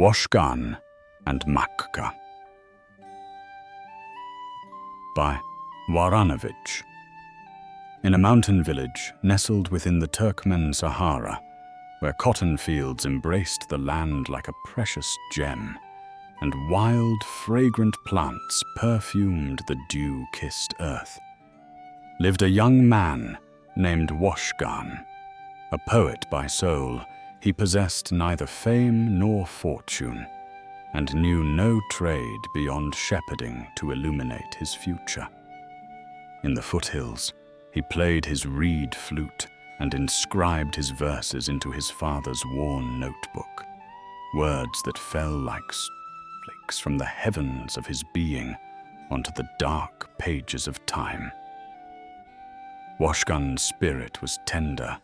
Woshgan and Machka by Waranavich. In a mountain village nestled within the Turkmen Sahara, where cotton fields embraced the land like a precious gem, and wild, fragrant plants perfumed the dew-kissed earth, lived a young man named Woshgan. A poet by soul, he possessed neither fame nor fortune, and knew no trade beyond shepherding to illuminate his future. In the foothills, he played his reed flute and inscribed his verses into his father's worn notebook, words that fell like flakes from the heavens of his being onto the dark pages of time. Woshgan's spirit was tender,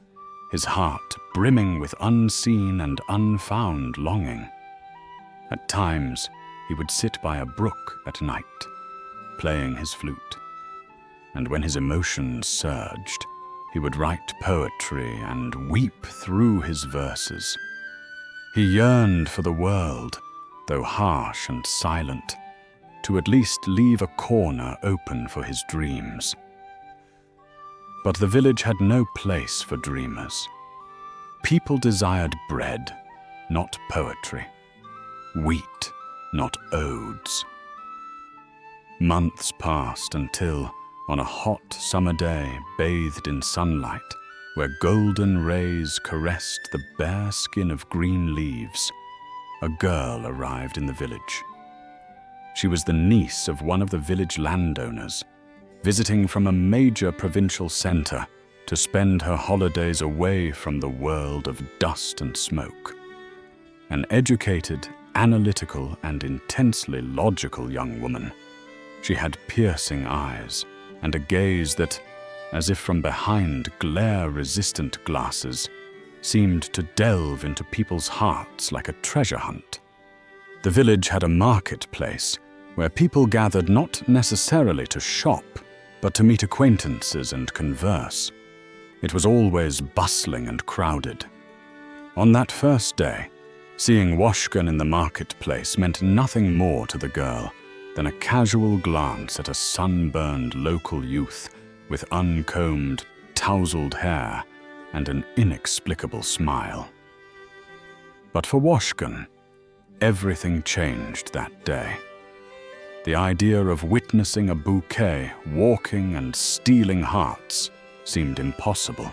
his heart brimming with unseen and unfound longing. At times, he would sit by a brook at night, playing his flute, and when his emotions surged, he would write poetry and weep through his verses. He yearned for the world, though harsh and silent, to at least leave a corner open for his dreams. But the village had no place for dreamers. People desired bread, not poetry, wheat, not odes. Months passed until, on a hot summer day bathed in sunlight, where golden rays caressed the bare skin of green leaves, a girl arrived in the village. She was the niece of one of the village landowners, visiting from a major provincial center to spend her holidays away from the world of dust and smoke. An educated, analytical, and intensely logical young woman, she had piercing eyes and a gaze that, as if from behind glare-resistant glasses, seemed to delve into people's hearts like a treasure hunt. The village had a marketplace where people gathered not necessarily to shop, but to meet acquaintances and converse. It was always bustling and crowded. On that first day, seeing Woshgan in the marketplace meant nothing more to the girl than a casual glance at a sunburned local youth with uncombed, tousled hair and an inexplicable smile. But for Woshgan, everything changed that day. The idea of witnessing a bouquet walking and stealing hearts seemed impossible.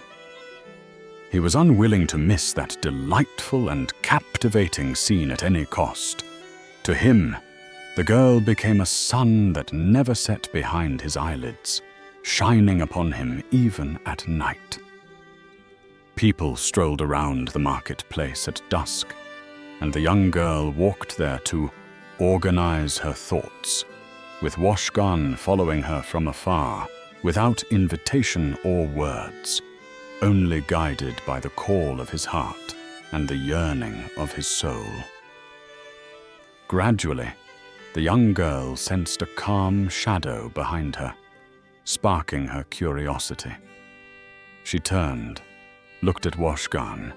He was unwilling to miss that delightful and captivating scene at any cost. To him, the girl became a sun that never set behind his eyelids, shining upon him even at night. People strolled around the marketplace at dusk, and the young girl walked there to organize her thoughts, with Woshgan following her from afar, without invitation or words, only guided by the call of his heart and the yearning of his soul. Gradually, the young girl sensed a calm shadow behind her, sparking her curiosity. She turned, looked at Woshgan,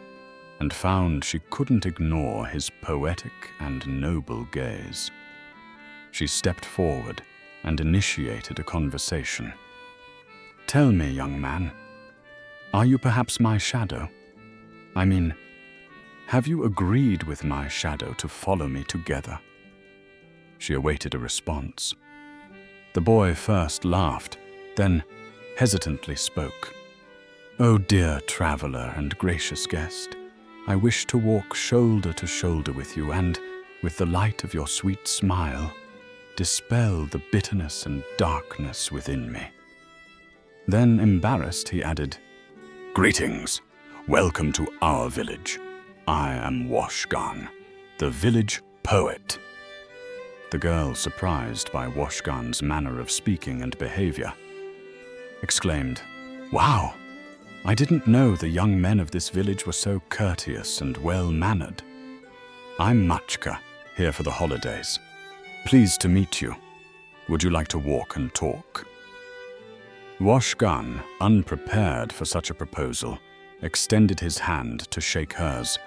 and found she couldn't ignore his poetic and noble gaze. She stepped forward and initiated a conversation. "Tell me, young man, are you perhaps my shadow? I mean, have you agreed with my shadow to follow me together?" She awaited a response. The boy first laughed, then hesitantly spoke. "Oh dear traveler and gracious guest, I wish to walk shoulder to shoulder with you and, with the light of your sweet smile, dispel the bitterness and darkness within me." Then, embarrassed, he added, "Greetings. Welcome to our village. I am Woshgan, the village poet." The girl, surprised by Woshgan's manner of speaking and behavior, exclaimed, "Wow! I didn't know the young men of this village were so courteous and well-mannered. I'm Machka, here for the holidays. Pleased to meet you. Would you like to walk and talk?" Woshgan, unprepared for such a proposal, extended his hand to shake hers,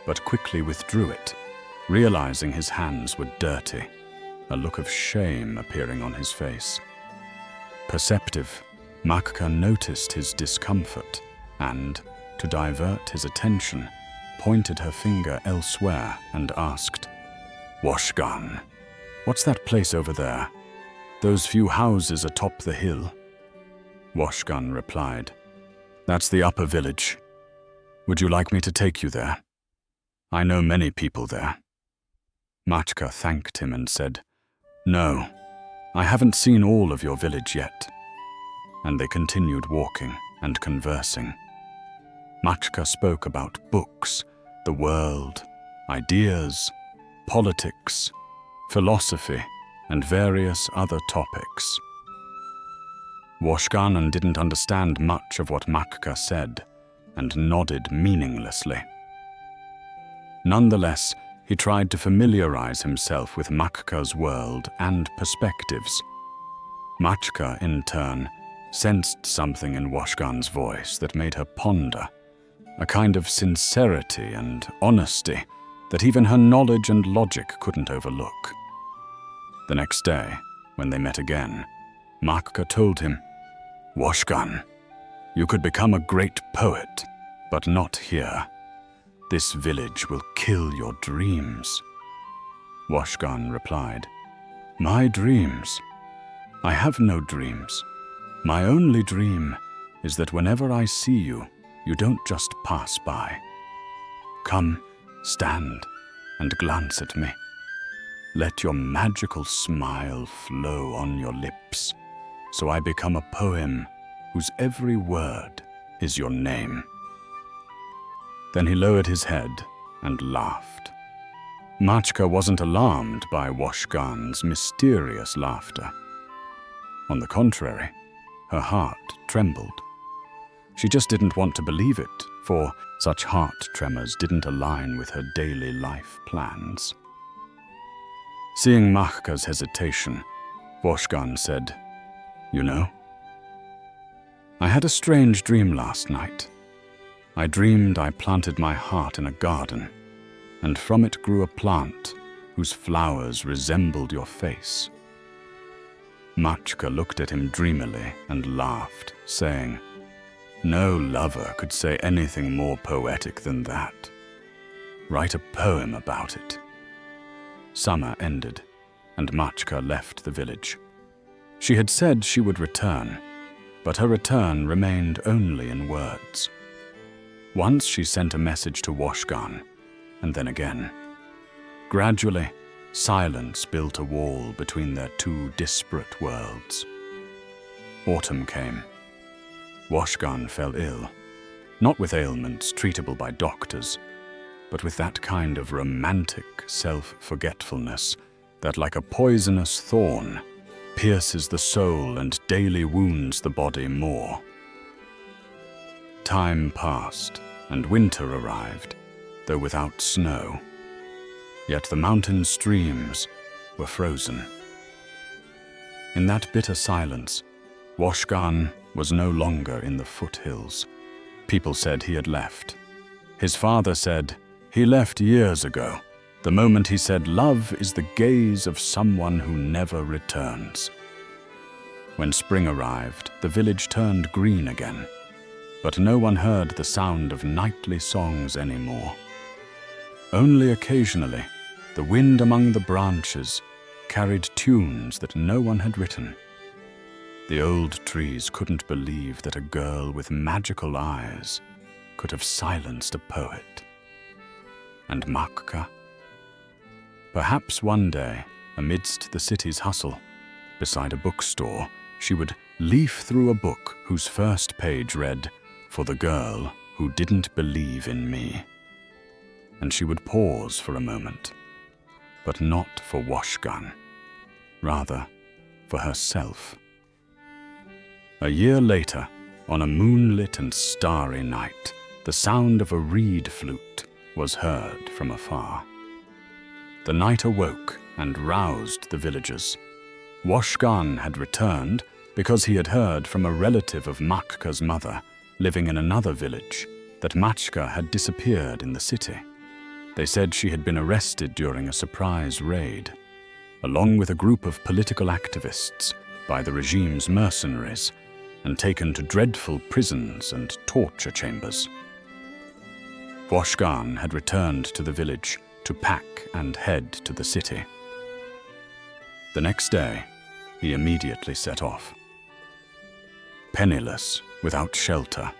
but quickly withdrew it, realizing his hands were dirty, a look of shame appearing on his face. Perceptive, Machka noticed his discomfort and, to divert his attention, pointed her finger elsewhere and asked, "Woshgan, what's that place over there? Those few houses atop the hill?" Woshgan replied, "That's the upper village. Would you like me to take you there? I know many people there." Machka thanked him and said, "No, I haven't seen all of your village yet." And they continued walking and conversing. Machka spoke about books, the world, ideas, politics, philosophy, and various other topics. Woshgan didn't understand much of what Machka said and nodded meaninglessly. Nonetheless, he tried to familiarize himself with Machka's world and perspectives. Machka, in turn, sensed something in Woshgan's voice that made her ponder, a kind of sincerity and honesty that even her knowledge and logic couldn't overlook. The next day, when they met again, Machka told him, "Woshgan, you could become a great poet, but not here. This village will kill your dreams." Woshgan replied, "My dreams? I have no dreams. My only dream is that whenever I see you, you don't just pass by. Come, stand, and glance at me. Let your magical smile flow on your lips, so I become a poem whose every word is your name." Then he lowered his head and laughed. Machka wasn't alarmed by Woshgan's mysterious laughter. On the contrary, her heart trembled. She just didn't want to believe it, for such heart tremors didn't align with her daily life plans. Seeing Machka's hesitation, Woshgan said, "You know, I had a strange dream last night. I dreamed I planted my heart in a garden, and from it grew a plant whose flowers resembled your face." Machka looked at him dreamily and laughed, saying, "No lover could say anything more poetic than that. Write a poem about it." Summer ended, and Machka left the village. She had said she would return, but her return remained only in words. Once she sent a message to Woshgan, and then again. Gradually, silence built a wall between their two disparate worlds. Autumn came. Woshgan fell ill, not with ailments treatable by doctors, but with that kind of romantic self-forgetfulness that, like a poisonous thorn, pierces the soul and daily wounds the body more. Time passed, and winter arrived, though without snow. Yet the mountain streams were frozen. In that bitter silence, Woshgan was no longer in the foothills. People said he had left. His father said, "He left years ago, the moment he said love is the gaze of someone who never returns." When spring arrived, the village turned green again, but no one heard the sound of nightly songs anymore. Only occasionally, the wind among the branches carried tunes that no one had written. The old trees couldn't believe that a girl with magical eyes could have silenced a poet. And Machka? Perhaps one day, amidst the city's hustle, beside a bookstore, she would leaf through a book whose first page read, "For the girl who didn't believe in me." And she would pause for a moment, but not for Woshgan, rather for herself. A year later, on a moonlit and starry night, the sound of a reed flute was heard from afar. The night awoke and roused the villagers. Woshgan had returned because he had heard from a relative of Machka's mother, living in another village, that Machka had disappeared in the city. They said she had been arrested during a surprise raid, along with a group of political activists, by the regime's mercenaries, and taken to dreadful prisons and torture chambers. Woshgan had returned to the village to pack and head to the city. The next day, he immediately set off. Penniless, without shelter,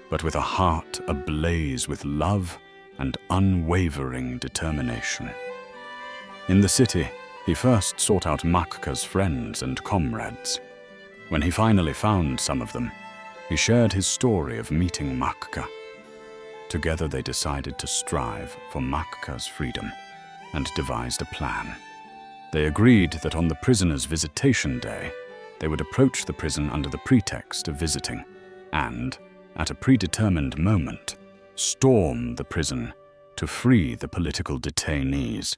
but with a heart ablaze with love and unwavering determination. In the city, he first sought out Machka's friends and comrades. When he finally found some of them, he shared his story of meeting Machka. Together they decided to strive for Machka's freedom and devised a plan. They agreed that on the prisoner's visitation day, they would approach the prison under the pretext of visiting and, at a predetermined moment, storm the prison to free the political detainees.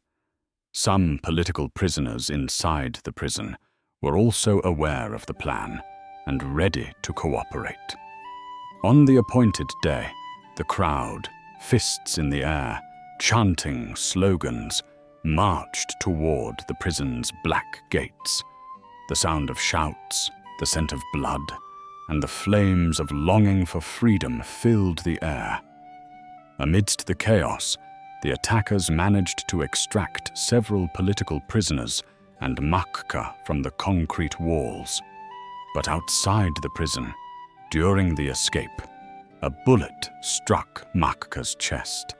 Some political prisoners inside the prison were also aware of the plan and ready to cooperate. On the appointed day, the crowd, fists in the air, chanting slogans, marched toward the prison's black gates. The sound of shouts, the scent of blood, and the flames of longing for freedom filled the air. Amidst the chaos, the attackers managed to extract several political prisoners and Machka from the concrete walls. But outside the prison, during the escape, a bullet struck Machka's chest.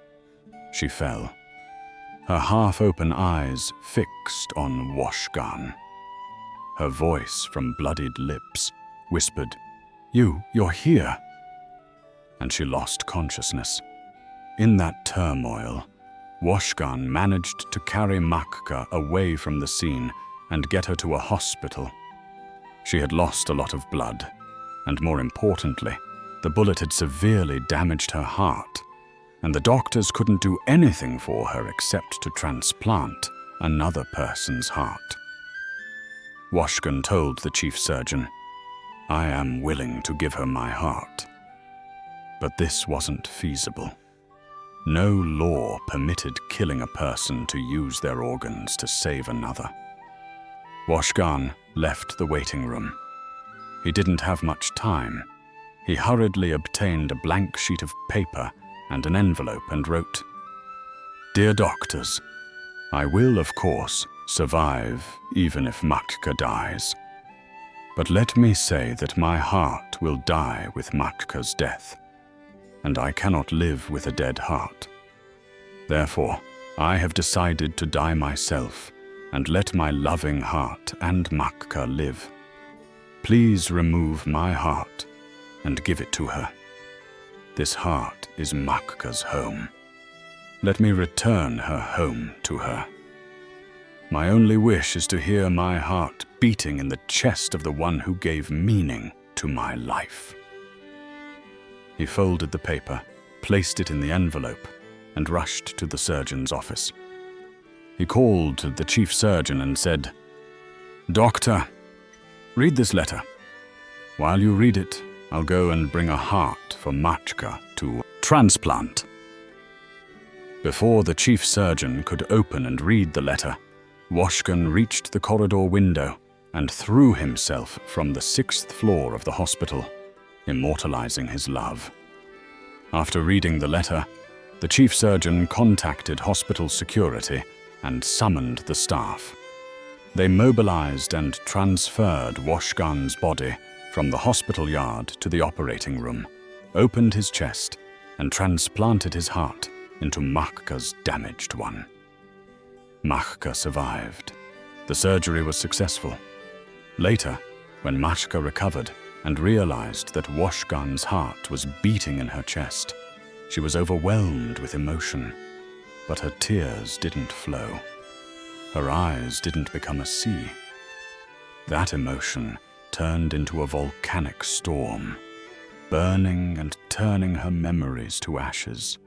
She fell, her half-open eyes fixed on Woshgan. Her voice from bloodied lips whispered, "You're here." And she lost consciousness. In that turmoil, Woshgan managed to carry Machka away from the scene and get her to a hospital. She had lost a lot of blood, and more importantly, the bullet had severely damaged her heart, and the doctors couldn't do anything for her except to transplant another person's heart. Woshgan told the chief surgeon, "I am willing to give her my heart." But this wasn't feasible. No law permitted killing a person to use their organs to save another. Woshgan left the waiting room. He didn't have much time. He hurriedly obtained a blank sheet of paper and an envelope and wrote, "Dear doctors, I will, of course, survive even if Machka dies. But let me say that my heart will die with Machka's death, and I cannot live with a dead heart. Therefore, I have decided to die myself and let my loving heart and Machka live. Please remove my heart and give it to her. This heart is Machka's home. Let me return her home to her. My only wish is to hear my heart beating in the chest of the one who gave meaning to my life." He folded the paper, placed it in the envelope, and rushed to the surgeon's office. He called the chief surgeon and said, "Doctor, read this letter. While you read it, I'll go and bring a heart for Machka to transplant." Before the chief surgeon could open and read the letter, Woshgan reached the corridor window and threw himself from the 6th floor of the hospital, immortalizing his love. After reading the letter, the chief surgeon contacted hospital security and summoned the staff. They mobilized and transferred Woshgan's body from the hospital yard to the operating room, opened his chest, and transplanted his heart into Machka's damaged one. Machka survived. The surgery was successful. Later, when Machka recovered and realized that Woshgan's heart was beating in her chest, she was overwhelmed with emotion, but her tears didn't flow. Her eyes didn't become a sea. That emotion turned into a volcanic storm, burning and turning her memories to ashes.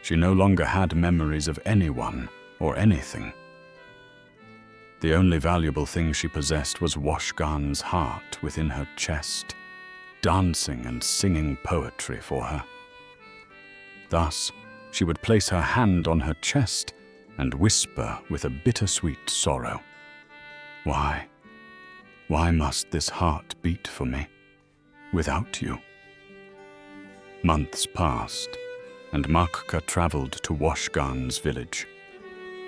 She no longer had memories of anyone or anything. The only valuable thing she possessed was Woshgan's heart within her chest, dancing and singing poetry for her. Thus, she would place her hand on her chest and whisper with a bittersweet sorrow, "Why must this heart beat for me without you?" Months passed, and Machka traveled to Woshgan's village.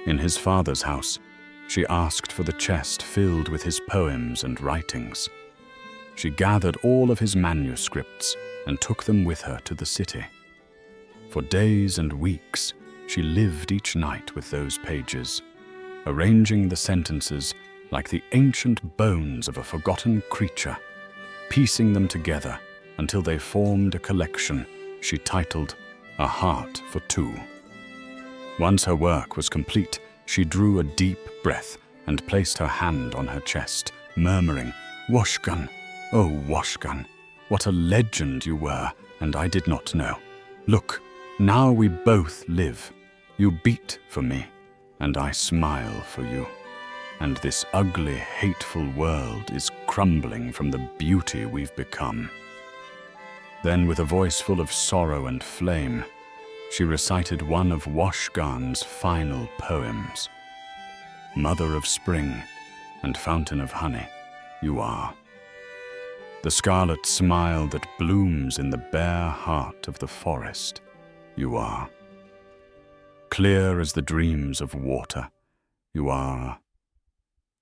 In his father's house, she asked for the chest filled with his poems and writings. She gathered all of his manuscripts and took them with her to the city. For days and weeks, she lived each night with those pages, arranging the sentences like the ancient bones of a forgotten creature, piecing them together until they formed a collection she titled A Heart for Two. Once her work was complete, she drew a deep breath and placed her hand on her chest, murmuring, "Woshgan, oh Woshgan, what a legend you were, and I did not know. Look, now we both live. You beat for me, and I smile for you. And this ugly, hateful world is crumbling from the beauty we've become." Then, with a voice full of sorrow and flame, she recited one of Woshgan's final poems. "Mother of spring and fountain of honey, you are. The scarlet smile that blooms in the bare heart of the forest, you are. Clear as the dreams of water, you are.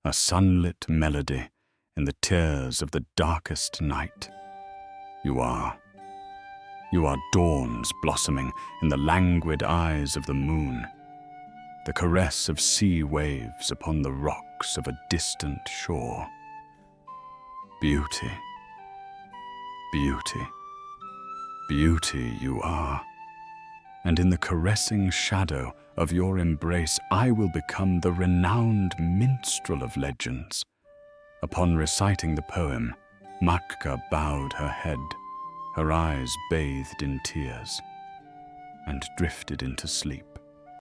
A sunlit melody in the tears of the darkest night, you are. You are dawns blossoming in the languid eyes of the moon, the caress of sea waves upon the rocks of a distant shore. Beauty, beauty, beauty you are, and in the caressing shadow of your embrace I will become the renowned minstrel of legends." Upon reciting the poem, Machka bowed her head, her eyes bathed in tears, and drifted into sleep.